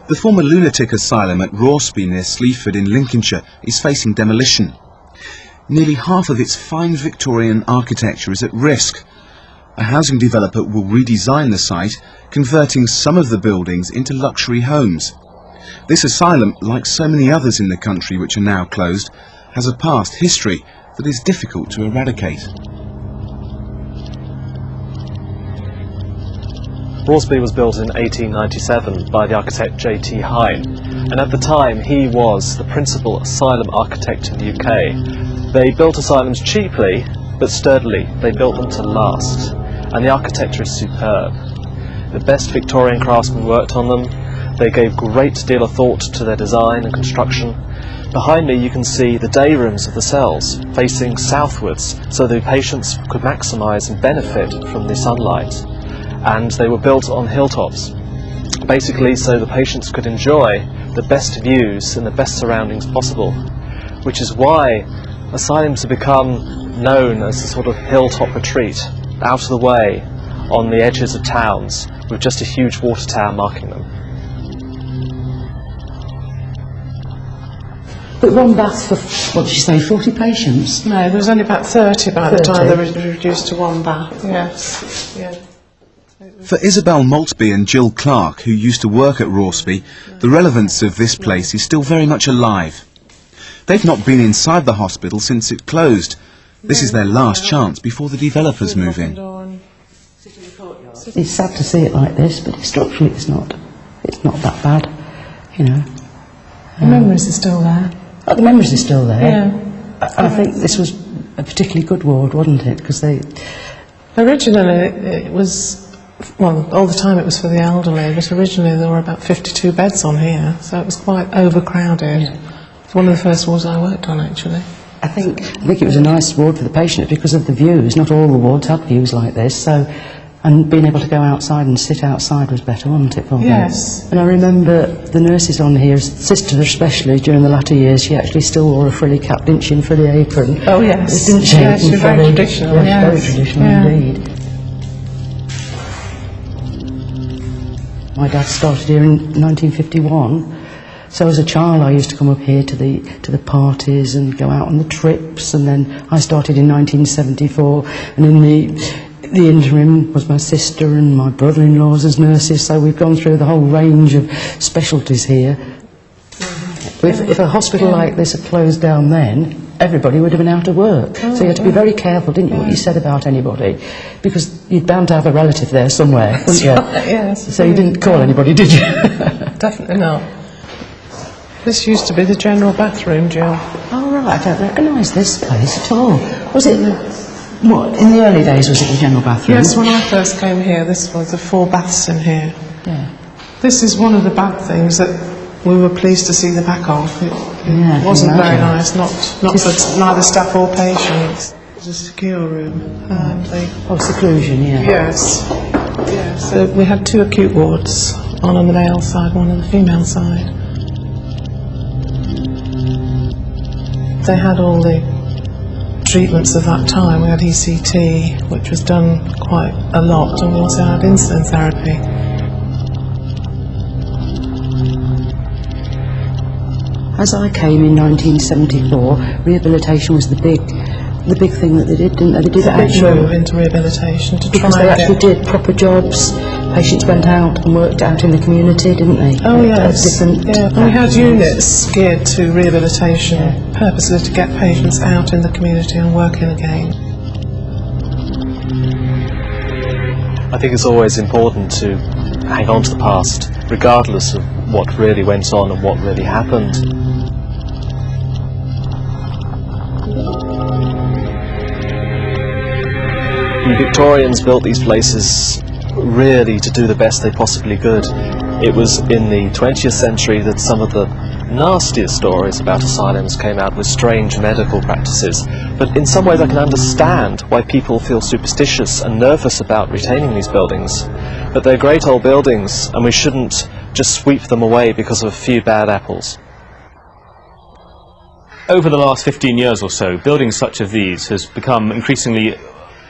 The former lunatic asylum at Rauceby near Sleaford in Lincolnshire is facing demolition. Nearly half of its fine Victorian architecture is at risk. A housing developer will redesign the site, converting some of the buildings into luxury homes. This asylum, like so many others in the country which are now closed, has a past history that is difficult to eradicate. Rauceby was built in 1897 by the architect J.T. Hine, and at the time he was the principal asylum architect in the UK. They built asylums cheaply, but sturdily. They built them to last, and the architecture is superb. The best Victorian craftsmen worked on them. They gave great deal of thought to their design and construction. Behind me you can see the day rooms of the cells facing southwards, so the patients could maximise and benefit from the sunlight. And they were built on hilltops, basically so the patients could enjoy the best views and the best surroundings possible, which is why asylums have become known as a sort of hilltop retreat, out of the way, on the edges of towns, with just a huge water tower marking them. But one bath for, what did you say, 40 patients? No, there was only about 30 by the time they were reduced to one bath, yes. Yeah. For Isabel Maltby and Jill Clark, who used to work at Rauceby, the relevance of this place is still very much alive. They've not been inside the hospital since it closed. This is their last chance before the developers move in. It's sad to see it like this, but structurally it's not that bad, you know. The memories are still there. The memories are still there. Yeah. I think this was a particularly good ward, wasn't it? Because they... Originally it was... Well, all the time it was for the elderly, but originally there were about 52 beds on here, so it was quite overcrowded. Yeah. It's one of the first wards I worked on, actually. I think it was a nice ward for the patient because of the views. Not all the wards had views like this, so... And being able to go outside and sit outside was better, wasn't it, for them? Yes. And I remember the nurses on here, sister especially, during the latter years, she actually still wore a frilly cap, didn't she, and frilly apron. Oh, yes. Didn't she? Yes, she's very traditional, yes. Very traditional indeed. My dad started here in 1951, so as a child I used to come up here to the parties and go out on the trips, and then I started in 1974, and in the interim was my sister and my brother-in-laws as nurses, so we've gone through the whole range of specialties here. If a hospital like this had closed down then, everybody would have been out of work. So you had to be very careful, didn't you, what you said about anybody, because you'd bound to have a relative there somewhere, wouldn't you? Yes. So you didn't call anybody, did you? Definitely not. This used to be the general bathroom, Jill. Oh, right, I don't recognise this place at all. Was it, what, in the early days was it the general bathroom? Yes, when I first came here, this was the 4 baths in here. Yeah. This is one of the bad things that we were pleased to see the back of. It wasn't very nice, not for neither staff or patients. It was a secure room. Seclusion, yeah. Yes. Yes. So we had 2 acute wards, one on the male side, one on the female side. They had all the treatments of that time. We had ECT, which was done quite a lot, and we also had insulin therapy. As I came in 1974, rehabilitation was the big thing that they did, didn't they? They did a big move into rehabilitation to because try they and actually did proper jobs. Patients went out and worked out in the community, didn't they? Oh yes, and we had units geared to rehabilitation, purposely to get patients out in the community and working again. I think it's always important to hang on to the past, regardless of what really went on and what really happened. The Victorians built these places really to do the best they possibly could. It was in the 20th century that some of the nastiest stories about asylums came out with strange medical practices, but in some ways I can understand why people feel superstitious and nervous about retaining these buildings. But they're great old buildings, and we shouldn't just sweep them away because of a few bad apples. Over the last 15 years or so, buildings such as these has become increasingly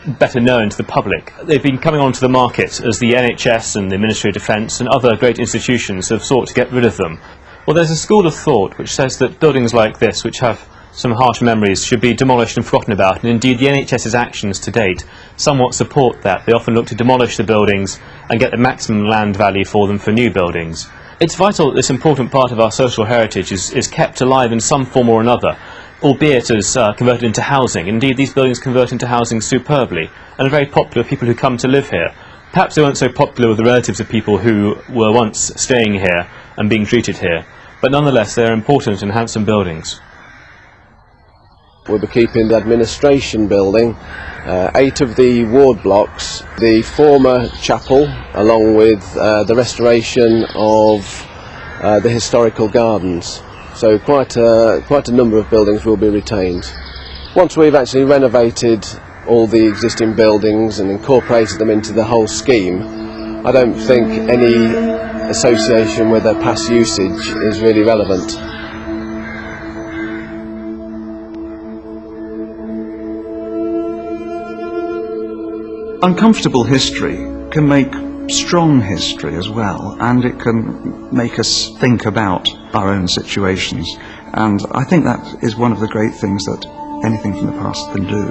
better known to the public. They've been coming onto the market as the NHS and the Ministry of Defence and other great institutions have sought to get rid of them. Well, there's a school of thought which says that buildings like this, which have some harsh memories, should be demolished and forgotten about, and indeed the NHS's actions to date somewhat support that. They often look to demolish the buildings and get the maximum land value for them for new buildings. It's vital that this important part of our social heritage is kept alive in some form or another, albeit as converted into housing. Indeed, these buildings convert into housing superbly and are very popular with people who come to live here. Perhaps they weren't so popular with the relatives of people who were once staying here and being treated here, but nonetheless they're important and handsome buildings. We'll be keeping the administration building, 8 of the ward blocks, the former chapel, along with the restoration of the historical gardens. So quite a number of buildings will be retained. Once we've actually renovated all the existing buildings and incorporated them into the whole scheme, I don't think any association with their past usage is really relevant. Uncomfortable history can make strong history as well, and it can make us think about our own situations, and I think that is one of the great things that anything from the past can do.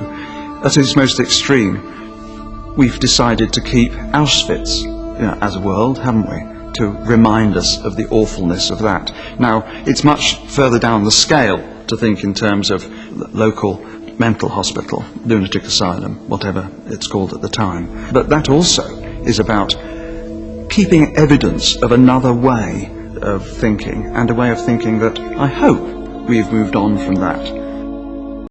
At its most extreme, we've decided to keep Auschwitz, as a world, haven't we, to remind us of the awfulness of that. Now, it's much further down the scale to think in terms of local mental hospital, lunatic asylum, whatever it's called at the time. But that also is about keeping evidence of another way of thinking, and a way of thinking that I hope we've moved on from that.